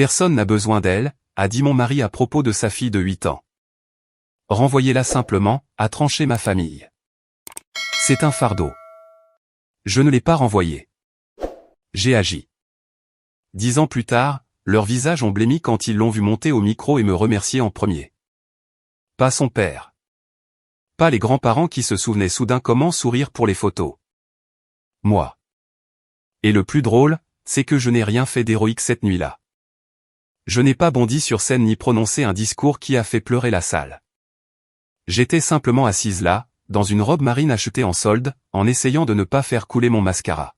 Personne n'a besoin d'elle, a dit mon mari à propos de sa fille de 8 ans. Renvoyez-la simplement, a tranché ma famille. C'est un fardeau. Je ne l'ai pas renvoyée. J'ai agi. 10 ans plus tard, leurs visages ont blêmi quand ils l'ont vu monter au micro et me remercier en premier. Pas son père. Pas les grands-parents qui se souvenaient soudain comment sourire pour les photos. Moi. Et le plus drôle, c'est que je n'ai rien fait d'héroïque cette nuit-là. Je n'ai pas bondi sur scène ni prononcé un discours qui a fait pleurer la salle. J'étais simplement assise là, dans une robe marine achetée en solde, en essayant de ne pas faire couler mon mascara.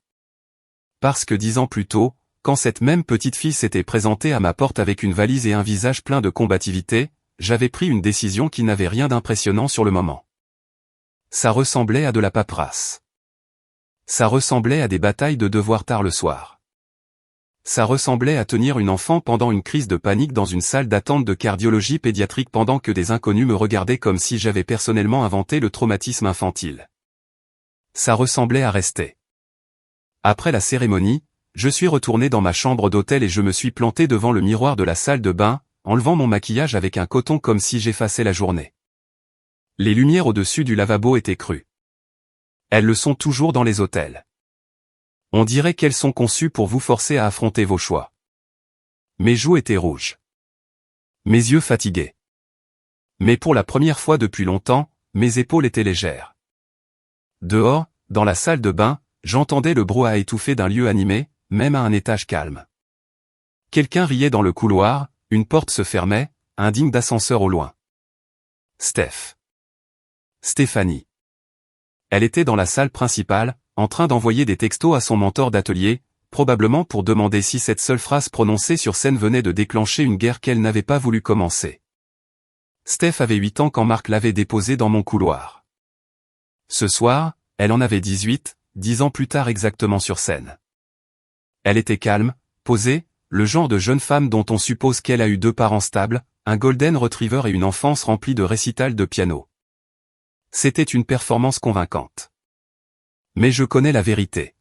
Parce que 10 ans plus tôt, quand cette même petite fille s'était présentée à ma porte avec une valise et un visage plein de combativité, j'avais pris une décision qui n'avait rien d'impressionnant sur le moment. Ça ressemblait à de la paperasse. Ça ressemblait à des batailles de devoirs tard le soir. Ça ressemblait à tenir une enfant pendant une crise de panique dans une salle d'attente de cardiologie pédiatrique pendant que des inconnus me regardaient comme si j'avais personnellement inventé le traumatisme infantile. Ça ressemblait à rester. Après la cérémonie, je suis retourné dans ma chambre d'hôtel et je me suis planté devant le miroir de la salle de bain, enlevant mon maquillage avec un coton comme si j'effaçais la journée. Les lumières au-dessus du lavabo étaient crues. Elles le sont toujours dans les hôtels. On dirait qu'elles sont conçues pour vous forcer à affronter vos choix. Mes joues étaient rouges. Mes yeux fatigués. Mais pour la première fois depuis longtemps, mes épaules étaient légères. Dehors, dans la salle de bain, j'entendais le brouhaha étouffé d'un lieu animé, même à un étage calme. Quelqu'un riait dans le couloir, une porte se fermait, indigne d'ascenseur au loin. Stéphanie. Elle était dans la salle principale, en train d'envoyer des textos à son mentor d'atelier, probablement pour demander si cette seule phrase prononcée sur scène venait de déclencher une guerre qu'elle n'avait pas voulu commencer. Steph avait 8 ans quand Marc l'avait déposée dans mon couloir. Ce soir, elle en avait 18, 10 ans plus tard exactement sur scène. Elle était calme, posée, le genre de jeune femme dont on suppose qu'elle a eu 2 parents stables, un golden retriever et une enfance remplie de récitals de piano. C'était une performance convaincante. Mais je connais la vérité.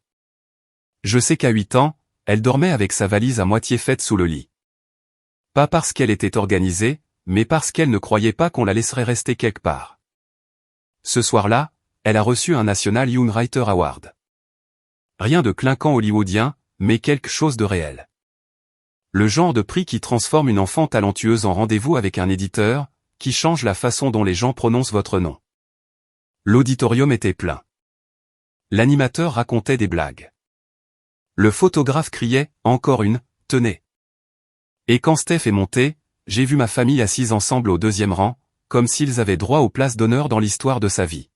Je sais qu'à 8 ans, elle dormait avec sa valise à moitié faite sous le lit. Pas parce qu'elle était organisée, mais parce qu'elle ne croyait pas qu'on la laisserait rester quelque part. Ce soir-là, elle a reçu un National Young Writer Award. Rien de clinquant hollywoodien, mais quelque chose de réel. Le genre de prix qui transforme une enfant talentueuse en rendez-vous avec un éditeur, qui change la façon dont les gens prononcent votre nom. L'auditorium était plein. L'animateur racontait des blagues. Le photographe criait, encore une, tenez. Et quand Steph est montée, j'ai vu ma famille assise ensemble au 2e rang, comme s'ils avaient droit aux places d'honneur dans l'histoire de sa vie.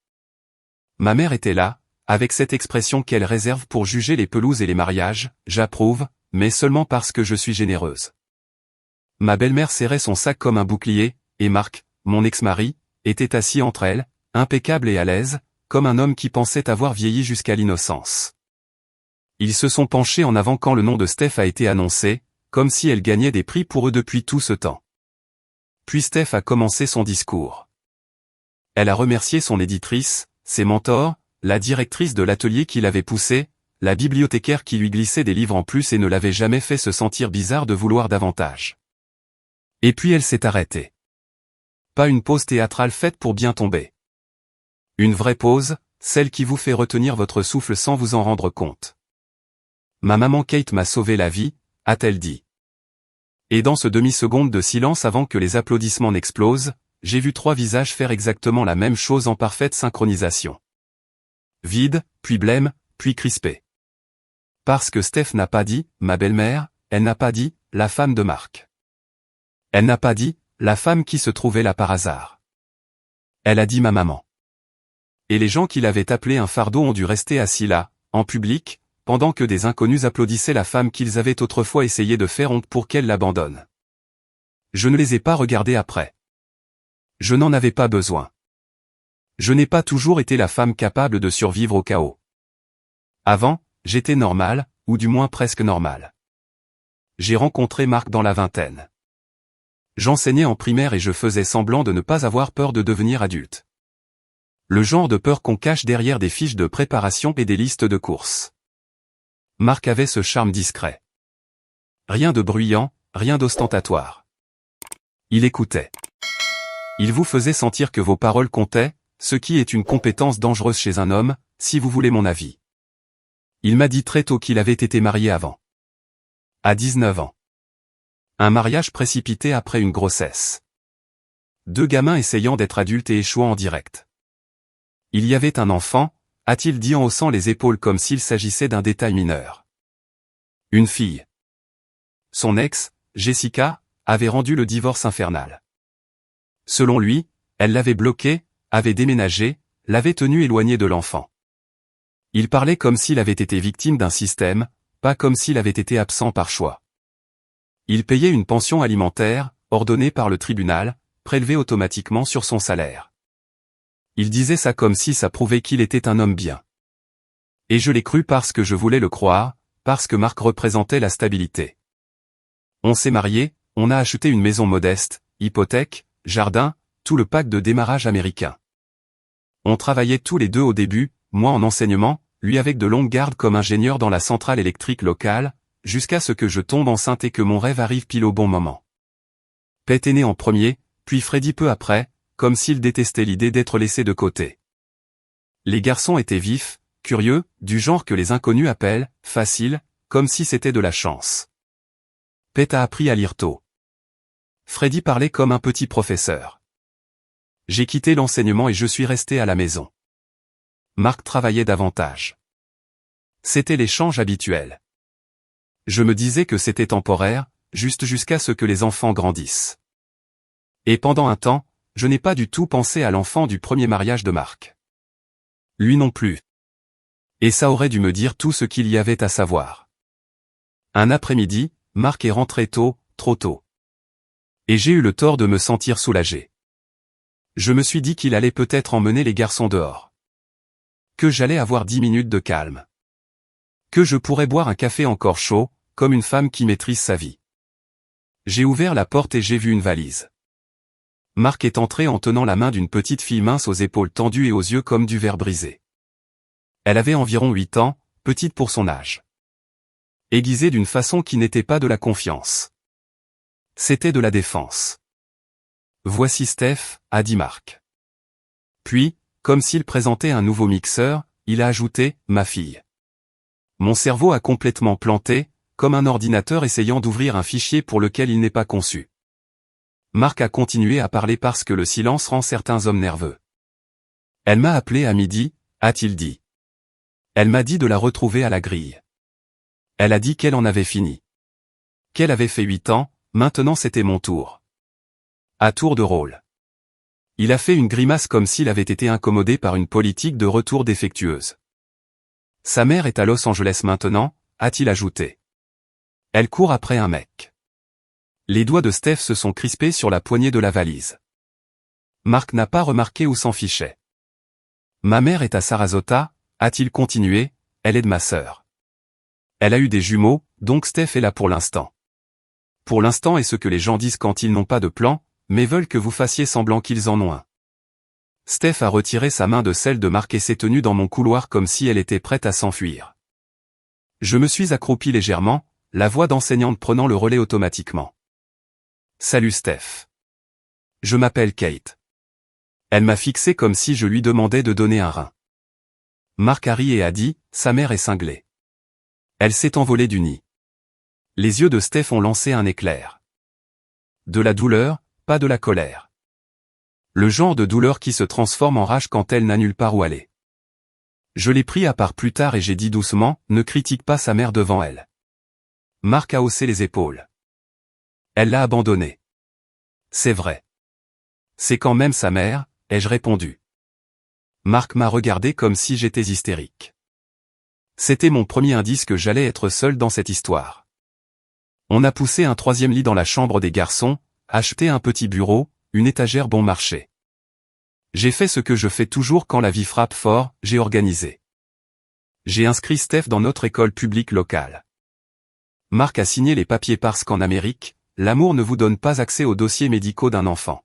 Ma mère était là, avec cette expression qu'elle réserve pour juger les pelouses et les mariages, j'approuve, mais seulement parce que je suis généreuse. Ma belle-mère serrait son sac comme un bouclier, et Marc, mon ex-mari, était assis entre elles, impeccable et à l'aise, comme un homme qui pensait avoir vieilli jusqu'à l'innocence. Ils se sont penchés en avant quand le nom de Steph a été annoncé, comme si elle gagnait des prix pour eux depuis tout ce temps. Puis Steph a commencé son discours. Elle a remercié son éditrice, ses mentors, la directrice de l'atelier qui l'avait poussée, la bibliothécaire qui lui glissait des livres en plus et ne l'avait jamais fait se sentir bizarre de vouloir davantage. Et puis elle s'est arrêtée. Pas une pause théâtrale faite pour bien tomber. Une vraie pause, celle qui vous fait retenir votre souffle sans vous en rendre compte. Ma maman Kate m'a sauvé la vie, a-t-elle dit. Et dans ce demi-seconde de silence avant que les applaudissements n'explosent, j'ai vu 3 visages faire exactement la même chose en parfaite synchronisation. Vide, puis blême, puis crispé. Parce que Steph n'a pas dit, ma belle-mère, elle n'a pas dit, la femme de Marc. Elle n'a pas dit, la femme qui se trouvait là par hasard. Elle a dit ma maman. Et les gens qui l'avaient appelé un fardeau ont dû rester assis là, en public, pendant que des inconnus applaudissaient la femme qu'ils avaient autrefois essayé de faire honte pour qu'elle l'abandonne. Je ne les ai pas regardés après. Je n'en avais pas besoin. Je n'ai pas toujours été la femme capable de survivre au chaos. Avant, j'étais normale, ou du moins presque normale. J'ai rencontré Marc dans la vingtaine. J'enseignais en primaire et je faisais semblant de ne pas avoir peur de devenir adulte. Le genre de peur qu'on cache derrière des fiches de préparation et des listes de courses. Marc avait ce charme discret. Rien de bruyant, rien d'ostentatoire. Il écoutait. Il vous faisait sentir que vos paroles comptaient, ce qui est une compétence dangereuse chez un homme, si vous voulez mon avis. Il m'a dit très tôt qu'il avait été marié avant. À 19 ans. Un mariage précipité après une grossesse. 2 gamins essayant d'être adultes et échouant en direct. Il y avait un enfant, a-t-il dit en haussant les épaules comme s'il s'agissait d'un détail mineur. Une fille. Son ex, Jessica, avait rendu le divorce infernal. Selon lui, elle l'avait bloqué, avait déménagé, l'avait tenu éloigné de l'enfant. Il parlait comme s'il avait été victime d'un système, pas comme s'il avait été absent par choix. Il payait une pension alimentaire, ordonnée par le tribunal, prélevée automatiquement sur son salaire. Il disait ça comme si ça prouvait qu'il était un homme bien. Et je l'ai cru parce que je voulais le croire, parce que Marc représentait la stabilité. On s'est mariés, on a acheté une maison modeste, hypothèque, jardin, tout le pack de démarrage américain. On travaillait tous les deux au début, moi en enseignement, lui avec de longues gardes comme ingénieur dans la centrale électrique locale, jusqu'à ce que je tombe enceinte et que mon rêve arrive pile au bon moment. Pete est né en premier, puis Freddy peu après, comme s'il détestait l'idée d'être laissé de côté. Les garçons étaient vifs, curieux, du genre que les inconnus appellent « facile », comme si c'était de la chance. Pete a appris à lire tôt. Freddy parlait comme un petit professeur. J'ai quitté l'enseignement et je suis resté à la maison. Marc travaillait davantage. C'était l'échange habituel. Je me disais que c'était temporaire, juste jusqu'à ce que les enfants grandissent. Et pendant un temps, je n'ai pas du tout pensé à l'enfant du premier mariage de Marc. Lui non plus. Et ça aurait dû me dire tout ce qu'il y avait à savoir. Un après-midi, Marc est rentré tôt, trop tôt. Et j'ai eu le tort de me sentir soulagé. Je me suis dit qu'il allait peut-être emmener les garçons dehors. Que j'allais avoir 10 minutes de calme. Que je pourrais boire un café encore chaud, comme une femme qui maîtrise sa vie. J'ai ouvert la porte et j'ai vu une valise. Marc est entré en tenant la main d'une petite fille mince aux épaules tendues et aux yeux comme du verre brisé. Elle avait environ 8 ans, petite pour son âge. Aiguisée d'une façon qui n'était pas de la confiance. C'était de la défense. Voici Steph, a dit Marc. Puis, comme s'il présentait un nouveau mixeur, il a ajouté « ma fille ». Mon cerveau a complètement planté, comme un ordinateur essayant d'ouvrir un fichier pour lequel il n'est pas conçu. Marc a continué à parler parce que le silence rend certains hommes nerveux. Elle m'a appelé à midi, a-t-il dit. Elle m'a dit de la retrouver à la grille. Elle a dit qu'elle en avait fini. Qu'elle avait fait 8 ans, maintenant c'était mon tour. À tour de rôle. Il a fait une grimace comme s'il avait été incommodé par une politique de retour défectueuse. Sa mère est à Los Angeles maintenant, a-t-il ajouté. Elle court après un mec. Les doigts de Steph se sont crispés sur la poignée de la valise. Marc n'a pas remarqué où s'en fichait. Ma mère est à Sarasota, a-t-il continué, elle est de ma sœur. Elle a eu des jumeaux, donc Steph est là pour l'instant. Pour l'instant est ce que les gens disent quand ils n'ont pas de plan, mais veulent que vous fassiez semblant qu'ils en ont un. Steph a retiré sa main de celle de Marc et s'est tenue dans mon couloir comme si elle était prête à s'enfuir. Je me suis accroupi légèrement, la voix d'enseignante prenant le relais automatiquement. Salut Steph. Je m'appelle Kate. Elle m'a fixé comme si je lui demandais de donner un rein. Marc a ri et a dit, sa mère est cinglée. Elle s'est envolée du nid. Les yeux de Steph ont lancé un éclair. De la douleur, pas de la colère. Le genre de douleur qui se transforme en rage quand elle n'a nulle part où aller. Je l'ai pris à part plus tard et j'ai dit doucement, ne critique pas sa mère devant elle. Marc a haussé les épaules. Elle l'a abandonné. C'est vrai. C'est quand même sa mère, ai-je répondu. Marc m'a regardé comme si j'étais hystérique. C'était mon premier indice que j'allais être seul dans cette histoire. On a poussé un 3e lit dans la chambre des garçons, acheté un petit bureau, une étagère bon marché. J'ai fait ce que je fais toujours quand la vie frappe fort, j'ai organisé. J'ai inscrit Steph dans notre école publique locale. Marc a signé les papiers parce qu'en Amérique, l'amour ne vous donne pas accès aux dossiers médicaux d'un enfant.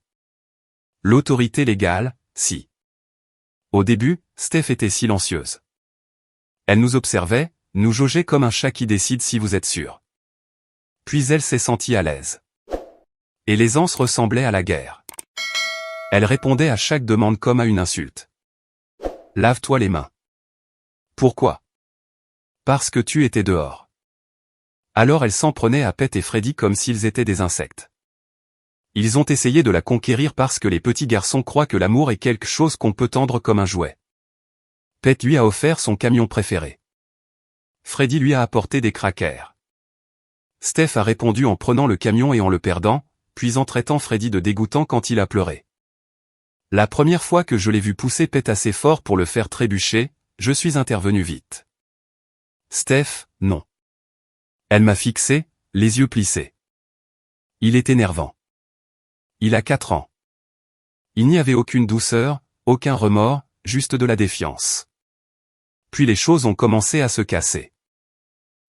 L'autorité légale, si. Au début, Steph était silencieuse. Elle nous observait, nous jaugeait comme un chat qui décide si vous êtes sûr. Puis elle s'est sentie à l'aise. Et l'aisance ressemblait à la guerre. Elle répondait à chaque demande comme à une insulte. Lave-toi les mains. Pourquoi? Parce que tu étais dehors. Alors elle s'en prenait à Pete et Freddy comme s'ils étaient des insectes. Ils ont essayé de la conquérir parce que les petits garçons croient que l'amour est quelque chose qu'on peut tendre comme un jouet. Pete lui a offert son camion préféré. Freddy lui a apporté des crackers. Steph a répondu en prenant le camion et en le perdant, puis en traitant Freddy de dégoûtant quand il a pleuré. La première fois que je l'ai vu pousser Pete assez fort pour le faire trébucher, je suis intervenu vite. Steph, non. Elle m'a fixé, les yeux plissés. Il est énervant. Il a 4 ans. Il n'y avait aucune douceur, aucun remords, juste de la défiance. Puis les choses ont commencé à se casser.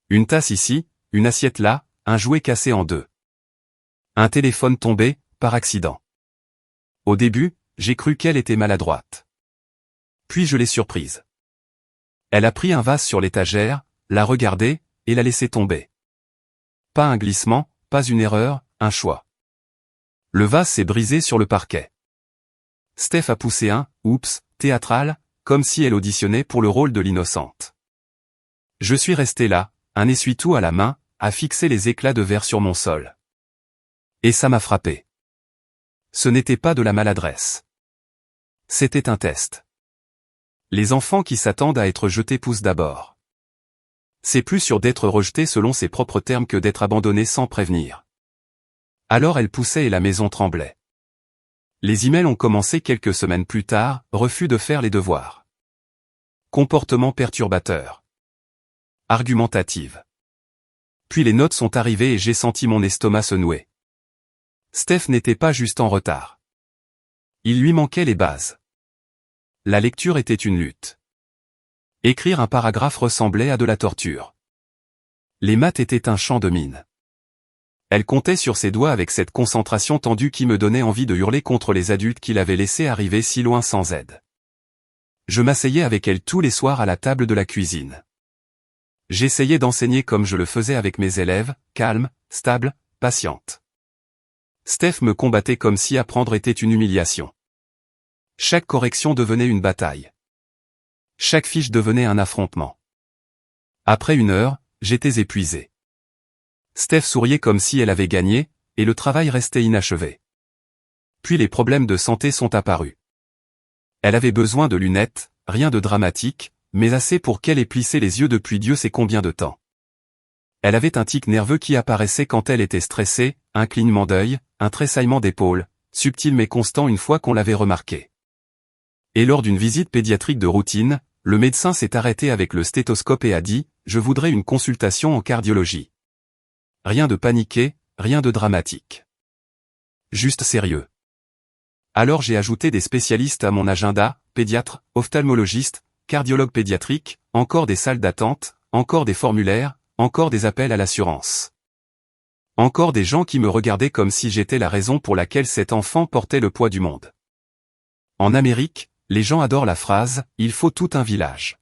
Une tasse ici, une assiette là, un jouet cassé en deux. Un téléphone tombé, par accident. Au début, j'ai cru qu'elle était maladroite. Puis je l'ai surprise. Elle a pris un vase sur l'étagère, l'a regardé, et l'a laissé tomber. Pas un glissement, pas une erreur, un choix. Le vase s'est brisé sur le parquet. Steph a poussé un « oups » théâtral, comme si elle auditionnait pour le rôle de l'innocente. Je suis resté là, un essuie-tout à la main, à fixer les éclats de verre sur mon sol. Et ça m'a frappé. Ce n'était pas de la maladresse. C'était un test. Les enfants qui s'attendent à être jetés poussent d'abord. C'est plus sûr d'être rejeté selon ses propres termes que d'être abandonné sans prévenir. Alors elle poussait et la maison tremblait. Les emails ont commencé quelques semaines plus tard, refus de faire les devoirs. Comportement perturbateur. Argumentative. Puis les notes sont arrivées et j'ai senti mon estomac se nouer. Steph n'était pas juste en retard. Il lui manquait les bases. La lecture était une lutte. Écrire un paragraphe ressemblait à de la torture. Les maths étaient un champ de mine. Elle comptait sur ses doigts avec cette concentration tendue qui me donnait envie de hurler contre les adultes qui l'avaient laissée arriver si loin sans aide. Je m'asseyais avec elle tous les soirs à la table de la cuisine. J'essayais d'enseigner comme je le faisais avec mes élèves, calme, stable, patiente. Steph me combattait comme si apprendre était une humiliation. Chaque correction devenait une bataille. Chaque fiche devenait un affrontement. Après 1 heure, j'étais épuisé. Steph souriait comme si elle avait gagné, et le travail restait inachevé. Puis les problèmes de santé sont apparus. Elle avait besoin de lunettes, rien de dramatique, mais assez pour qu'elle ait plissé les yeux depuis Dieu sait combien de temps. Elle avait un tic nerveux qui apparaissait quand elle était stressée, un clignement d'œil, un tressaillement d'épaule, subtil mais constant une fois qu'on l'avait remarqué. Et lors d'une visite pédiatrique de routine, le médecin s'est arrêté avec le stéthoscope et a dit « Je voudrais une consultation en cardiologie ». Rien de paniqué, rien de dramatique. Juste sérieux. Alors j'ai ajouté des spécialistes à mon agenda, pédiatre, ophtalmologiste, cardiologue pédiatrique, encore des salles d'attente, encore des formulaires, encore des appels à l'assurance. Encore des gens qui me regardaient comme si j'étais la raison pour laquelle cet enfant portait le poids du monde. En Amérique, les gens adorent la phrase « il faut tout un village ».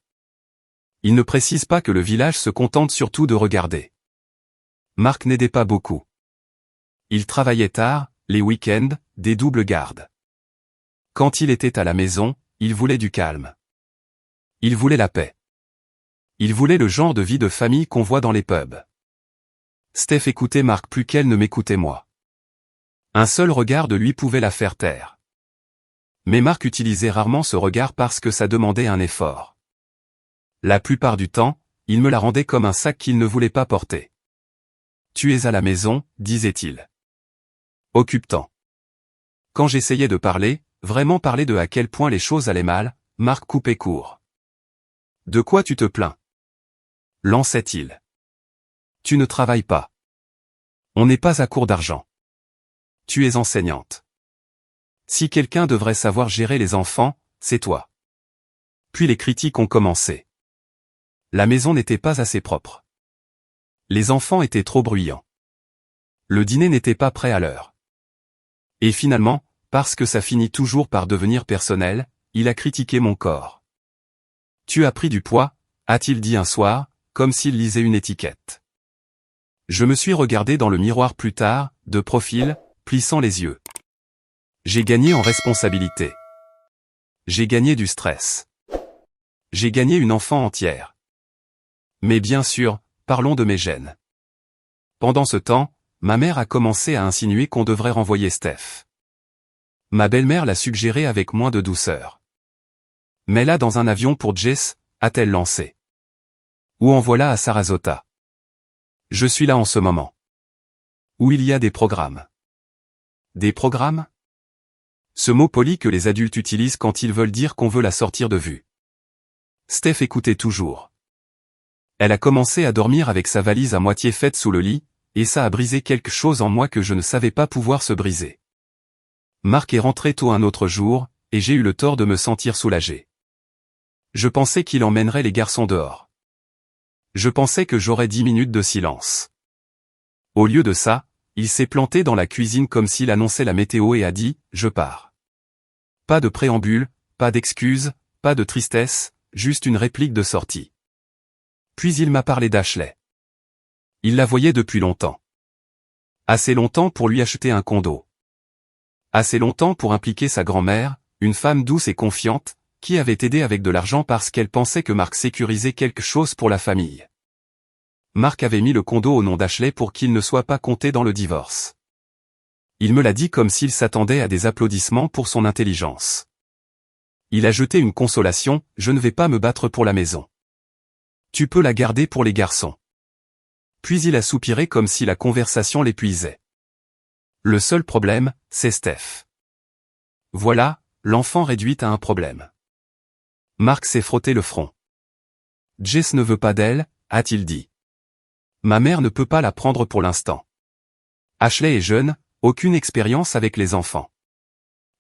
Ils ne précisent pas que le village se contente surtout de regarder. Marc n'aidait pas beaucoup. Il travaillait tard, les week-ends, des doubles gardes. Quand il était à la maison, il voulait du calme. Il voulait la paix. Il voulait le genre de vie de famille qu'on voit dans les pubs. Steph écoutait Marc plus qu'elle ne m'écoutait moi. Un seul regard de lui pouvait la faire taire. Mais Marc utilisait rarement ce regard parce que ça demandait un effort. La plupart du temps, il me la rendait comme un sac qu'il ne voulait pas porter. « Tu es à la maison », disait-il. Occupe-t'en. Quand j'essayais de parler, vraiment parler de à quel point les choses allaient mal, Marc coupait court. « De quoi tu te plains » lançait-il. « Tu ne travailles pas. On n'est pas à court d'argent. Tu es enseignante. Si quelqu'un devrait savoir gérer les enfants, c'est toi. » Puis les critiques ont commencé. La maison n'était pas assez propre. Les enfants étaient trop bruyants. Le dîner n'était pas prêt à l'heure. Et finalement, parce que ça finit toujours par devenir personnel, il a critiqué mon corps. « Tu as pris du poids » a-t-il dit un soir, comme s'il lisait une étiquette. Je me suis regardé dans le miroir plus tard, de profil, plissant les yeux. J'ai gagné en responsabilité. J'ai gagné du stress. J'ai gagné une enfant entière. Mais bien sûr, parlons de mes gènes. Pendant ce temps, ma mère a commencé à insinuer qu'on devrait renvoyer Steph. Ma belle-mère l'a suggéré avec moins de douceur. Mais là dans un avion pour Jess, a-t-elle lancé. Ou en voilà à Sarasota. Je suis là en ce moment. Où il y a des programmes. Des programmes? Ce mot poli que les adultes utilisent quand ils veulent dire qu'on veut la sortir de vue. Steph écoutait toujours. Elle a commencé à dormir avec sa valise à moitié faite sous le lit, et ça a brisé quelque chose en moi que je ne savais pas pouvoir se briser. Marc est rentré tôt un autre jour, et j'ai eu le tort de me sentir soulagé. Je pensais qu'il emmènerait les garçons dehors. Je pensais que j'aurais 10 minutes de silence. Au lieu de ça, il s'est planté dans la cuisine comme s'il annonçait la météo et a dit « Je pars ». Pas de préambule, pas d'excuses, pas de tristesse, juste une réplique de sortie. Puis il m'a parlé d'Ashley. Il la voyait depuis longtemps. Assez longtemps pour lui acheter un condo. Assez longtemps pour impliquer sa grand-mère, une femme douce et confiante, qui avait aidé avec de l'argent parce qu'elle pensait que Marc sécurisait quelque chose pour la famille. Marc avait mis le condo au nom d'Ashley pour qu'il ne soit pas compté dans le divorce. Il me l'a dit comme s'il s'attendait à des applaudissements pour son intelligence. Il a jeté une consolation, je ne vais pas me battre pour la maison. Tu peux la garder pour les garçons. Puis il a soupiré comme si la conversation l'épuisait. Le seul problème, c'est Steph. Voilà, l'enfant réduit à un problème. Marc s'est frotté le front. Jess ne veut pas d'elle, a-t-il dit. Ma mère ne peut pas la prendre pour l'instant. Ashley est jeune, aucune expérience avec les enfants.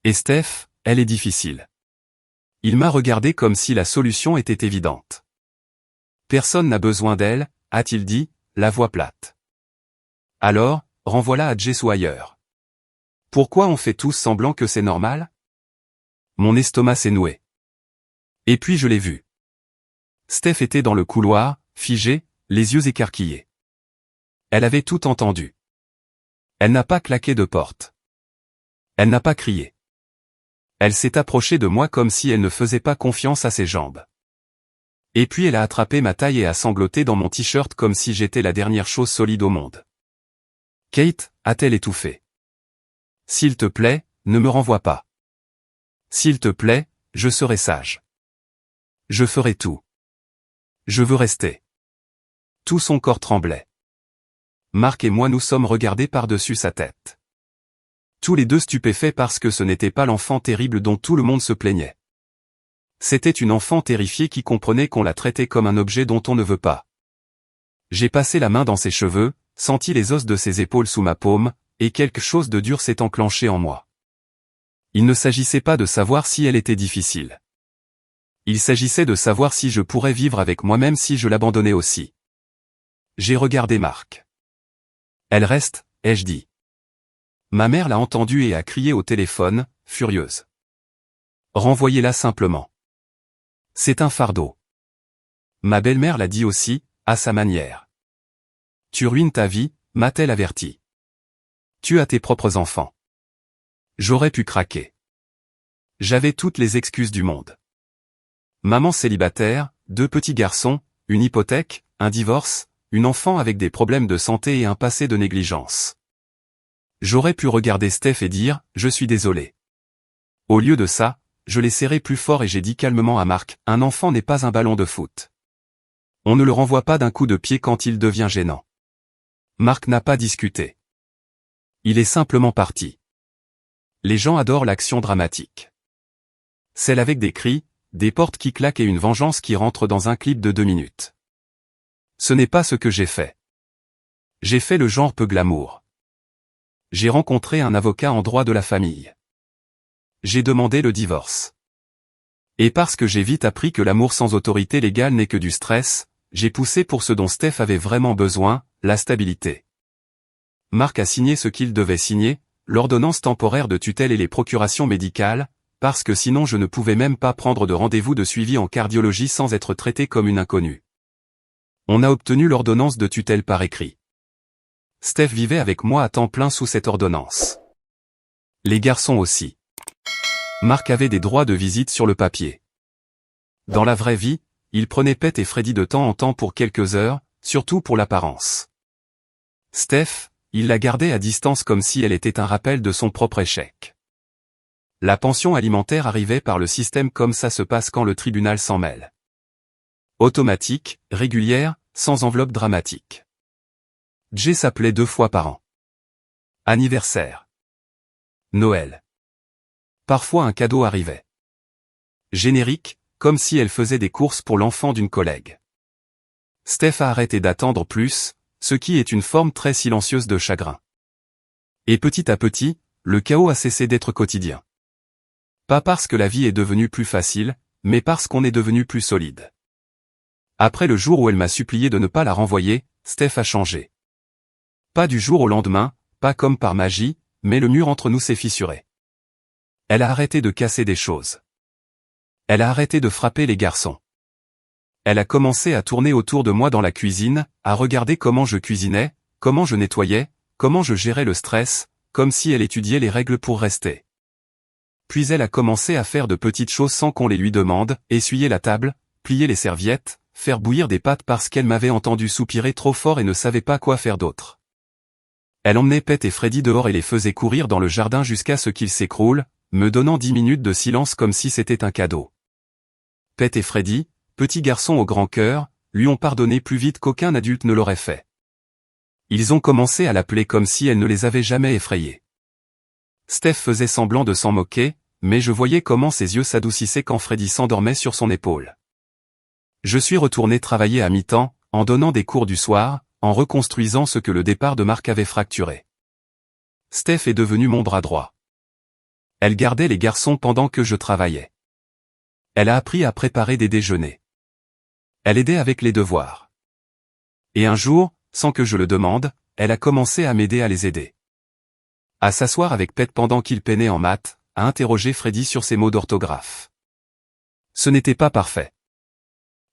Et Steph, elle est difficile. Il m'a regardé comme si la solution était évidente. Personne n'a besoin d'elle, a-t-il dit, la voix plate. Alors, renvoie-la à Jess ou ailleurs. Pourquoi on fait tous semblant que c'est normal? Mon estomac s'est noué. Et puis je l'ai vue. Steph était dans le couloir, figée, les yeux écarquillés. Elle avait tout entendu. Elle n'a pas claqué de porte. Elle n'a pas crié. Elle s'est approchée de moi comme si elle ne faisait pas confiance à ses jambes. Et puis elle a attrapé ma taille et a sangloté dans mon t-shirt comme si j'étais la dernière chose solide au monde. Kate, a-t-elle étouffé. S'il te plaît, ne me renvoie pas. S'il te plaît, je serai sage. Je ferai tout. Je veux rester. Tout son corps tremblait. Marc et moi nous sommes regardés par-dessus sa tête. Tous les deux stupéfaits parce que ce n'était pas l'enfant terrible dont tout le monde se plaignait. C'était une enfant terrifiée qui comprenait qu'on la traitait comme un objet dont on ne veut pas. J'ai passé la main dans ses cheveux, senti les os de ses épaules sous ma paume, et quelque chose de dur s'est enclenché en moi. Il ne s'agissait pas de savoir si elle était difficile. Il s'agissait de savoir si je pourrais vivre avec moi-même si je l'abandonnais aussi. J'ai regardé Marc. Elle reste, ai-je dit. Ma mère l'a entendu et a crié au téléphone, furieuse. Renvoyez-la simplement. C'est un fardeau. Ma belle-mère l'a dit aussi, à sa manière. Tu ruines ta vie, m'a-t-elle averti. Tu as tes propres enfants. J'aurais pu craquer. J'avais toutes les excuses du monde. Maman célibataire, 2 petits garçons, une hypothèque, un divorce, une enfant avec des problèmes de santé et un passé de négligence. J'aurais pu regarder Steph et dire « Je suis désolé ». Au lieu de ça, je l'ai serré plus fort et j'ai dit calmement à Marc « Un enfant n'est pas un ballon de foot. On ne le renvoie pas d'un coup de pied quand il devient gênant. » Marc n'a pas discuté. Il est simplement parti. Les gens adorent l'action dramatique. Celle avec des cris, des portes qui claquent et une vengeance qui rentre dans un clip de 2 minutes. Ce n'est pas ce que j'ai fait. J'ai fait le genre peu glamour. J'ai rencontré un avocat en droit de la famille. J'ai demandé le divorce. Et parce que j'ai vite appris que l'amour sans autorité légale n'est que du stress, j'ai poussé pour ce dont Steph avait vraiment besoin, la stabilité. Marc a signé ce qu'il devait signer, l'ordonnance temporaire de tutelle et les procurations médicales, parce que sinon je ne pouvais même pas prendre de rendez-vous de suivi en cardiologie sans être traité comme une inconnue. On a obtenu l'ordonnance de tutelle par écrit. Steph vivait avec moi à temps plein sous cette ordonnance. Les garçons aussi. Marc avait des droits de visite sur le papier. Dans la vraie vie, il prenait Pete et Freddy de temps en temps pour quelques heures, surtout pour l'apparence. Steph, il la gardait à distance comme si elle était un rappel de son propre échec. La pension alimentaire arrivait par le système comme ça se passe quand le tribunal s'en mêle. Automatique, régulière, sans enveloppe dramatique. Jay s'appelait 2 fois par an. Anniversaire. Noël. Parfois un cadeau arrivait. Générique, comme si elle faisait des courses pour l'enfant d'une collègue. Steph a arrêté d'attendre plus, ce qui est une forme très silencieuse de chagrin. Et petit à petit, le chaos a cessé d'être quotidien. Pas parce que la vie est devenue plus facile, mais parce qu'on est devenu plus solide. Après le jour où elle m'a supplié de ne pas la renvoyer, Steph a changé. Pas du jour au lendemain, pas comme par magie, mais le mur entre nous s'est fissuré. Elle a arrêté de casser des choses. Elle a arrêté de frapper les garçons. Elle a commencé à tourner autour de moi dans la cuisine, à regarder comment je cuisinais, comment je nettoyais, comment je gérais le stress, comme si elle étudiait les règles pour rester. Puis elle a commencé à faire de petites choses sans qu'on les lui demande, essuyer la table, plier les serviettes, faire bouillir des pâtes parce qu'elle m'avait entendu soupirer trop fort et ne savait pas quoi faire d'autre. Elle emmenait Pete et Freddy dehors et les faisait courir dans le jardin jusqu'à ce qu'ils s'écroulent, me donnant 10 minutes de silence comme si c'était un cadeau. Pete et Freddy, petits garçons au grand cœur, lui ont pardonné plus vite qu'aucun adulte ne l'aurait fait. Ils ont commencé à l'appeler comme si elle ne les avait jamais effrayés. Steph faisait semblant de s'en moquer, mais je voyais comment ses yeux s'adoucissaient quand Freddy s'endormait sur son épaule. Je suis retourné travailler à mi-temps, en donnant des cours du soir, en reconstruisant ce que le départ de Marc avait fracturé. Steph est devenue mon bras droit. Elle gardait les garçons pendant que je travaillais. Elle a appris à préparer des déjeuners. Elle aidait avec les devoirs. Et un jour, sans que je le demande, elle a commencé à m'aider à les aider. À s'asseoir avec Pete pendant qu'il peinait en maths, à interroger Freddy sur ses mots d'orthographe. Ce n'était pas parfait.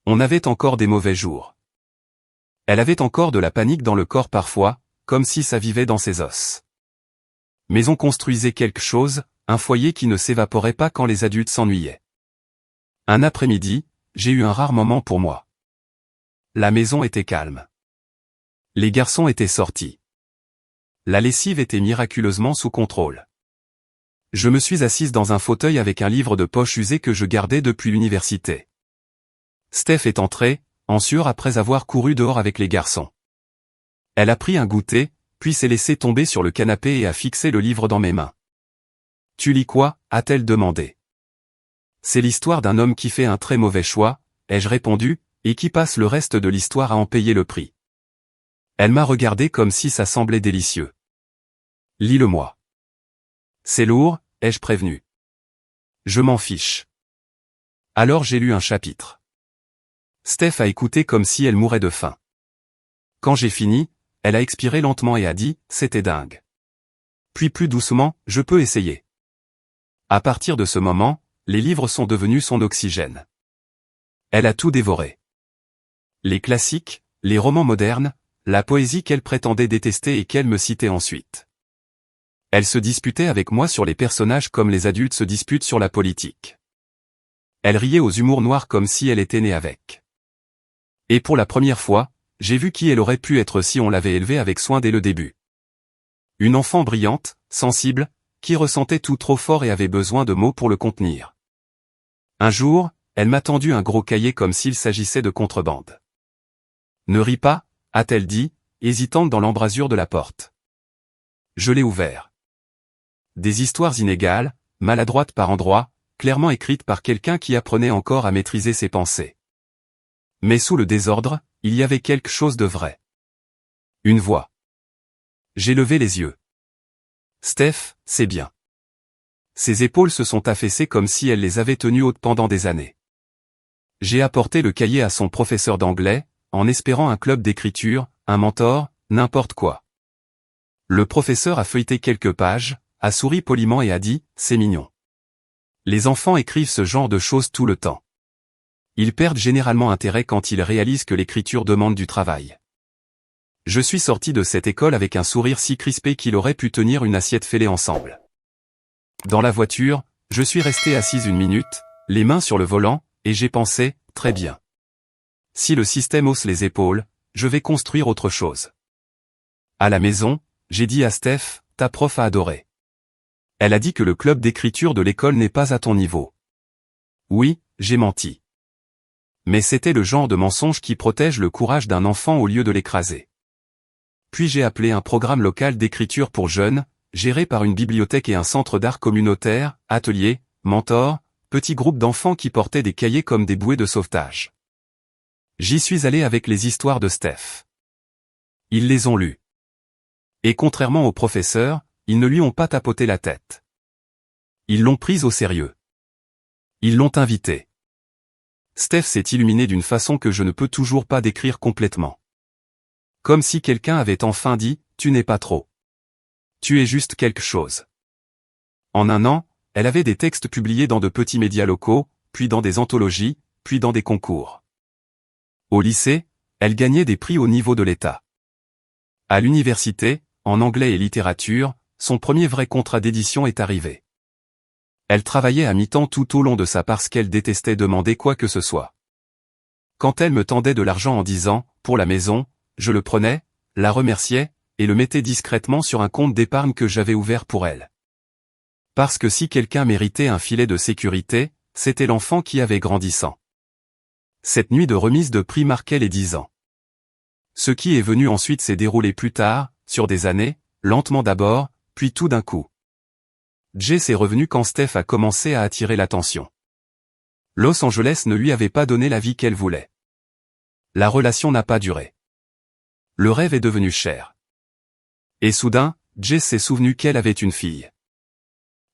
On avait encore des mauvais jours. Elle avait encore de la panique dans le corps parfois, comme si ça vivait dans ses os. Mais on construisait quelque chose, un foyer qui ne s'évaporait pas quand les adultes s'ennuyaient. Un après-midi, j'ai eu un rare moment pour moi. La maison était calme. Les garçons étaient sortis. La lessive était miraculeusement sous contrôle. Je me suis assise dans un fauteuil avec un livre de poche usé que je gardais depuis l'université. Steph est entrée, en sueur après avoir couru dehors avec les garçons. Elle a pris un goûter, puis s'est laissée tomber sur le canapé et a fixé le livre dans mes mains. « Tu lis quoi » a-t-elle demandé. « C'est l'histoire d'un homme qui fait un très mauvais choix », ai-je répondu, et qui passe le reste de l'histoire à en payer le prix. Elle m'a regardé comme si ça semblait délicieux. « Lis-le-moi. »« C'est lourd » ai-je prévenu. « Je m'en fiche. » Alors j'ai lu un chapitre. Steph a écouté comme si elle mourait de faim. Quand j'ai fini, elle a expiré lentement et a dit « C'était dingue. » Puis plus doucement, « Je peux essayer. » À partir de ce moment, les livres sont devenus son oxygène. Elle a tout dévoré. Les classiques, les romans modernes, la poésie qu'elle prétendait détester et qu'elle me citait ensuite. Elle se disputait avec moi sur les personnages comme les adultes se disputent sur la politique. Elle riait aux humours noirs comme si elle était née avec. Et pour la première fois, j'ai vu qui elle aurait pu être si on l'avait élevée avec soin dès le début. Une enfant brillante, sensible, qui ressentait tout trop fort et avait besoin de mots pour le contenir. Un jour, elle m'a tendu un gros cahier comme s'il s'agissait de contrebande. « Ne ris pas » a-t-elle dit, hésitante dans l'embrasure de la porte. Je l'ai ouvert. Des histoires inégales, maladroites par endroits, clairement écrites par quelqu'un qui apprenait encore à maîtriser ses pensées. Mais sous le désordre, il y avait quelque chose de vrai. Une voix. J'ai levé les yeux. Steph, c'est bien. Ses épaules se sont affaissées comme si elle les avait tenues hautes pendant des années. J'ai apporté le cahier à son professeur d'anglais, en espérant un club d'écriture, un mentor, n'importe quoi. Le professeur a feuilleté quelques pages, a souri poliment et a dit « C'est mignon. » Les enfants écrivent ce genre de choses tout le temps. Ils perdent généralement intérêt quand ils réalisent que l'écriture demande du travail. Je suis sorti de cette école avec un sourire si crispé qu'il aurait pu tenir une assiette fêlée ensemble. Dans la voiture, je suis resté assise 1 minute, les mains sur le volant, et j'ai pensé, très bien. Si le système hausse les épaules, je vais construire autre chose. À la maison, j'ai dit à Steph, ta prof a adoré. Elle a dit que le club d'écriture de l'école n'est pas à ton niveau. Oui, j'ai menti. Mais c'était le genre de mensonge qui protège le courage d'un enfant au lieu de l'écraser. Puis j'ai appelé un programme local d'écriture pour jeunes, géré par une bibliothèque et un centre d'art communautaire, atelier, mentor, petit groupe d'enfants qui portaient des cahiers comme des bouées de sauvetage. J'y suis allé avec les histoires de Steph. Ils les ont lues. Et contrairement au professeur, ils ne lui ont pas tapoté la tête. Ils l'ont prise au sérieux. Ils l'ont invitée. Steph s'est illuminée d'une façon que je ne peux toujours pas décrire complètement. Comme si quelqu'un avait enfin dit, tu n'es pas trop. Tu es juste quelque chose. En 1 an, elle avait des textes publiés dans de petits médias locaux, puis dans des anthologies, puis dans des concours. Au lycée, elle gagnait des prix au niveau de l'État. À l'université, en anglais et littérature, son premier vrai contrat d'édition est arrivé. Elle travaillait à mi-temps tout au long de ça parce qu'elle détestait demander quoi que ce soit. Quand elle me tendait de l'argent en disant « pour la maison », je le prenais, la remerciais, et le mettais discrètement sur un compte d'épargne que j'avais ouvert pour elle. Parce que si quelqu'un méritait un filet de sécurité, c'était l'enfant qui avait grandissant. Cette nuit de remise de prix marquait les 10 ans. Ce qui est venu ensuite s'est déroulé plus tard, sur des années, lentement d'abord, puis tout d'un coup. Jess est revenu quand Steph a commencé à attirer l'attention. Los Angeles ne lui avait pas donné la vie qu'elle voulait. La relation n'a pas duré. Le rêve est devenu cher. Et soudain, Jess s'est souvenu qu'elle avait une fille.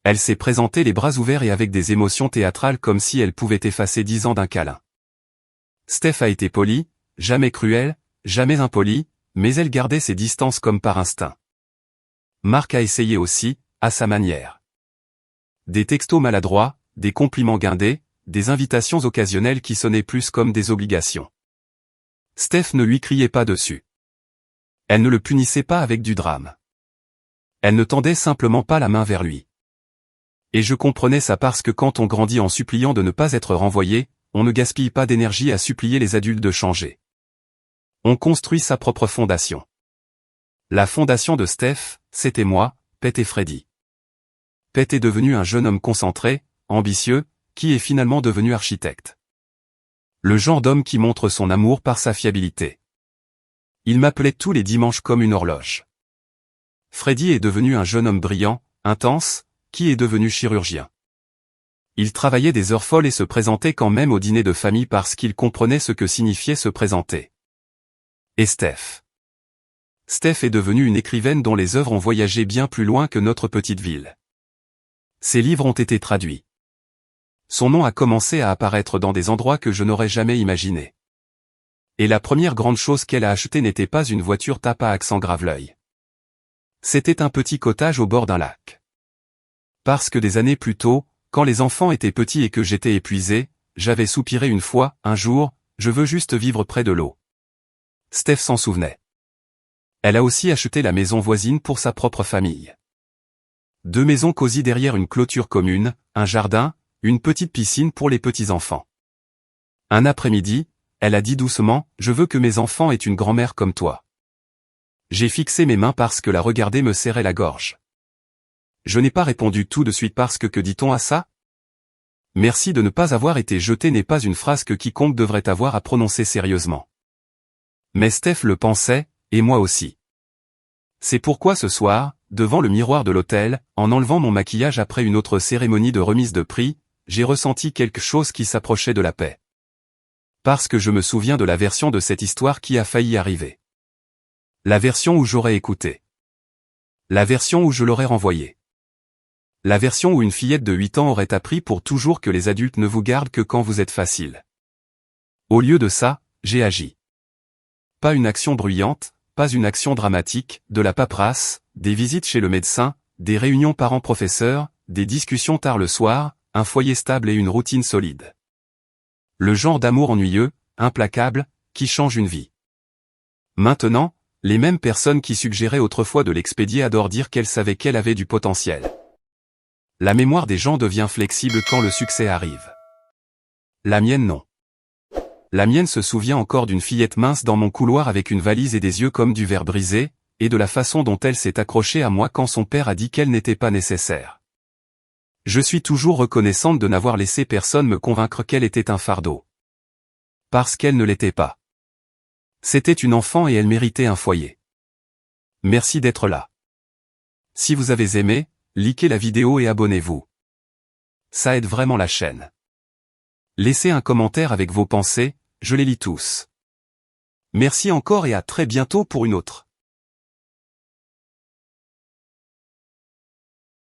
Elle s'est présentée les bras ouverts et avec des émotions théâtrales comme si elle pouvait effacer 10 ans d'un câlin. Steph a été polie, jamais cruelle, jamais impolie, mais elle gardait ses distances comme par instinct. Marc a essayé aussi, à sa manière. Des textos maladroits, des compliments guindés, des invitations occasionnelles qui sonnaient plus comme des obligations. Steph ne lui criait pas dessus. Elle ne le punissait pas avec du drame. Elle ne tendait simplement pas la main vers lui. Et je comprenais ça parce que quand on grandit en suppliant de ne pas être renvoyé, on ne gaspille pas d'énergie à supplier les adultes de changer. On construit sa propre fondation. La fondation de Steph, c'était moi, Pete et Freddy. Pete est devenu un jeune homme concentré, ambitieux, qui est finalement devenu architecte. Le genre d'homme qui montre son amour par sa fiabilité. Il m'appelait tous les dimanches comme une horloge. Freddy est devenu un jeune homme brillant, intense, qui est devenu chirurgien. Il travaillait des heures folles et se présentait quand même au dîner de famille parce qu'il comprenait ce que signifiait se présenter. Et Steph. Steph est devenue une écrivaine dont les œuvres ont voyagé bien plus loin que notre petite ville. Ses livres ont été traduits. Son nom a commencé à apparaître dans des endroits que je n'aurais jamais imaginés. Et la première grande chose qu'elle a achetée n'était pas une voiture tape à accent grave-l'œil. C'était un petit cottage au bord d'un lac. Parce que des années plus tôt, quand les enfants étaient petits et que j'étais épuisé, j'avais soupiré une fois, un jour, je veux juste vivre près de l'eau. Steph s'en souvenait. Elle a aussi acheté la maison voisine pour sa propre famille. 2 maisons cosy derrière une clôture commune, un jardin, une petite piscine pour les petits-enfants. Un après-midi, elle a dit doucement, « Je veux que mes enfants aient une grand-mère comme toi. » J'ai fixé mes mains parce que la regarder me serrait la gorge. Je n'ai pas répondu tout de suite parce que dit-on à ça? Merci de ne pas avoir été jeté n'est pas une phrase que quiconque devrait avoir à prononcer sérieusement. Mais Steph le pensait, et moi aussi. C'est pourquoi ce soir, devant le miroir de l'hôtel, en enlevant mon maquillage après une autre cérémonie de remise de prix, j'ai ressenti quelque chose qui s'approchait de la paix. Parce que je me souviens de la version de cette histoire qui a failli arriver. La version où j'aurais écouté. La version où je l'aurais renvoyé. La version où une fillette de 8 ans aurait appris pour toujours que les adultes ne vous gardent que quand vous êtes facile. Au lieu de ça, j'ai agi. Pas une action bruyante, pas une action dramatique, de la paperasse, des visites chez le médecin, des réunions parents-professeurs, des discussions tard le soir, un foyer stable et une routine solide. Le genre d'amour ennuyeux, implacable, qui change une vie. Maintenant, Les mêmes personnes qui suggéraient autrefois de l'expédier adorent dire qu'elles savaient qu'elle avait du potentiel. La mémoire des gens devient flexible quand le succès arrive. La mienne non. La mienne se souvient encore d'une fillette mince dans mon couloir avec une valise et des yeux comme du verre brisé, et de la façon dont elle s'est accrochée à moi quand son père a dit qu'elle n'était pas nécessaire. Je suis toujours reconnaissante de n'avoir laissé personne me convaincre qu'elle était un fardeau. Parce qu'elle ne l'était pas. C'était une enfant et elle méritait un foyer. Merci d'être là. Si vous avez aimé, likez la vidéo et abonnez-vous. Ça aide vraiment la chaîne. Laissez un commentaire avec vos pensées, je les lis tous. Merci encore et à très bientôt pour une autre.